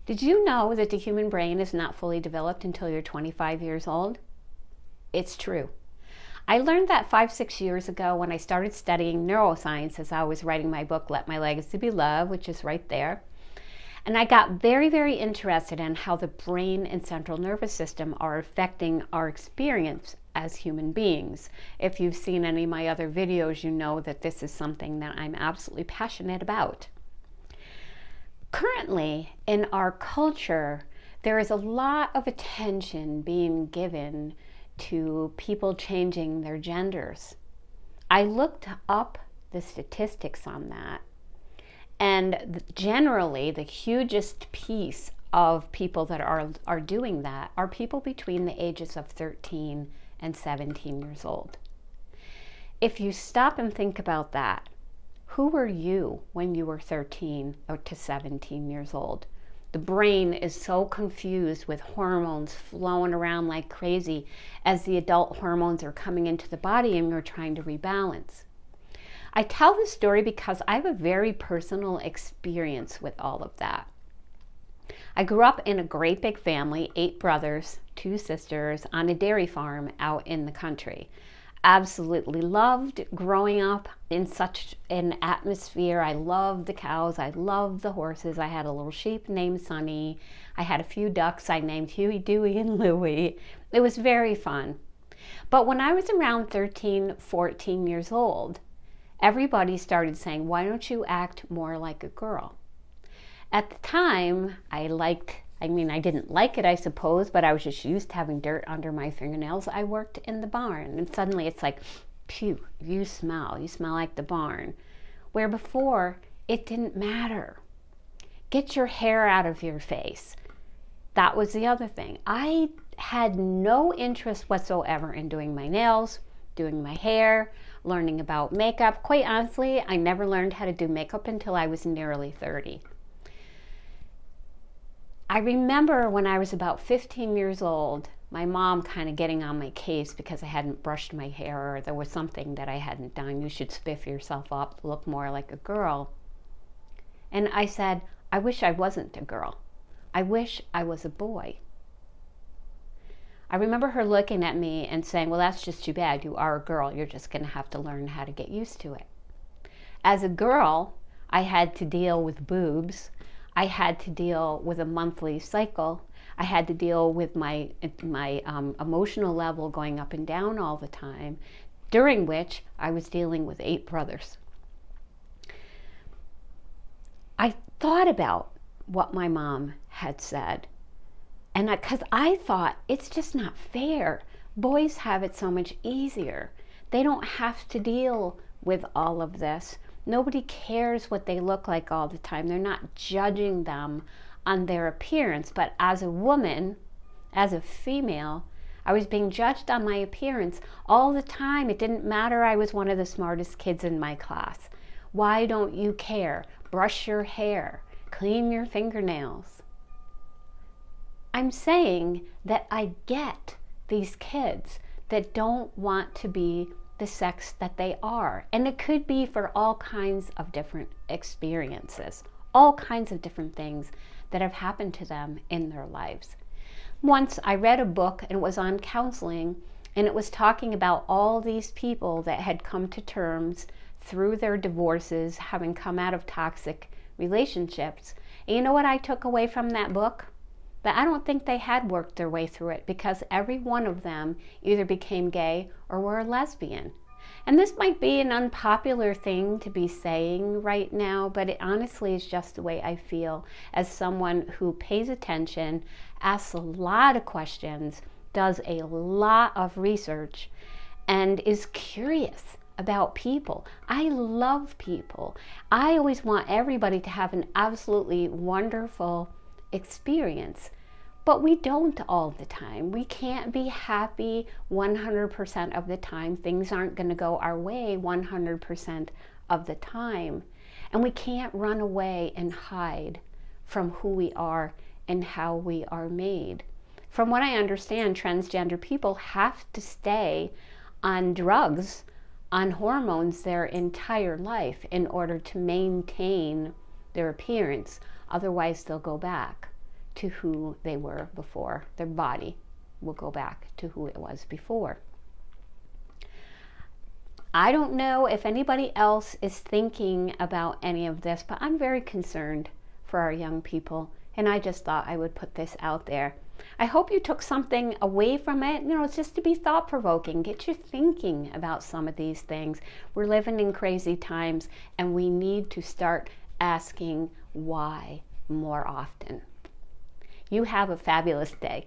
Did you know that the human brain is not fully developed until you're 25 years old? It's true. I learned that 5, 6 years ago when I started studying neuroscience as I was writing my book, Let My Legacy Be Love, which is right there. And I got very, very interested in how the brain and central nervous system are affecting our experience as human beings. If you've seen any of my other videos, you know that this is something that I'm absolutely passionate about. Currently, in our culture, there is a lot of attention being given to people changing their genders. I looked up the statistics on that, and generally the hugest piece of people that are doing that are people between the ages of 13 and 17 years old. If you stop and think about that, who were you when you were 13 or to 17 years old? The brain is so confused with hormones flowing around like crazy as the adult hormones are coming into the body and you're trying to rebalance. I tell this story because I have a very personal experience with all of that. I grew up in a great big family, 8 brothers, 2 sisters, on a dairy farm out in the country. Absolutely loved growing up in such an atmosphere. I loved the cows, I loved the horses. I had a little sheep named Sunny. I had a few ducks I named Huey, Dewey, and Louie. It was very fun. But when I was around 13, 14 years old, everybody started saying, why don't you act more like a girl? At the time, I didn't like it, I suppose, but I was just used to having dirt under my fingernails. I worked in the barn, and suddenly it's like, phew, you smell like the barn. Where before, it didn't matter. Get your hair out of your face. That was the other thing. I had no interest whatsoever in doing my nails, doing my hair, learning about makeup. Quite honestly, I never learned how to do makeup until I was nearly 30. I remember when I was about 15 years old, my mom kind of getting on my case because I hadn't brushed my hair or there was something that I hadn't done. You should spiff yourself up, look more like a girl. And I said, I wish I wasn't a girl. I wish I was a boy. I remember her looking at me and saying, well, that's just too bad. You are a girl. You're just going to have to learn how to get used to it. As a girl, I had to deal with boobs. I had to deal with a monthly cycle. I had to deal with my emotional level going up and down all the time, during which I was dealing with 8 brothers. I thought about what my mom had said, and because I thought it's just not fair. Boys have it so much easier. They don't have to deal with all of this. Nobody cares what they look like all the time. They're not judging them on their appearance. But as a woman, as a female, I was being judged on my appearance all the time. It didn't matter I was one of the smartest kids in my class. Why don't you care? Brush your hair, clean your fingernails. I'm saying that I get these kids that don't want to be the sex that they are. And it could be for all kinds of different experiences, all kinds of different things that have happened to them in their lives. Once I read a book and it was on counseling, and it was talking about all these people that had come to terms through their divorces, having come out of toxic relationships. And you know what I took away from that book? That I don't think they had worked their way through it, because every one of them either became gay or were a lesbian. And this might be an unpopular thing to be saying right now, but it honestly is just the way I feel as someone who pays attention, asks a lot of questions, does a lot of research, and is curious about people. I love people. I always want everybody to have an absolutely wonderful experience. But we don't all the time. We can't be happy 100% of the time. Things aren't going to go our way 100% of the time. And we can't run away and hide from who we are and how we are made. From what I understand, transgender people have to stay on drugs, on hormones their entire life in order to maintain their appearance. Otherwise, they'll go back to who they were before. Their body will go back to who it was before. I don't know if anybody else is thinking about any of this, but I'm very concerned for our young people, and I just thought I would put this out there. I hope you took something away from it. It's just to be thought-provoking. Get you thinking about some of these things. We're living in crazy times, and we need to start asking why more often. You have a fabulous day.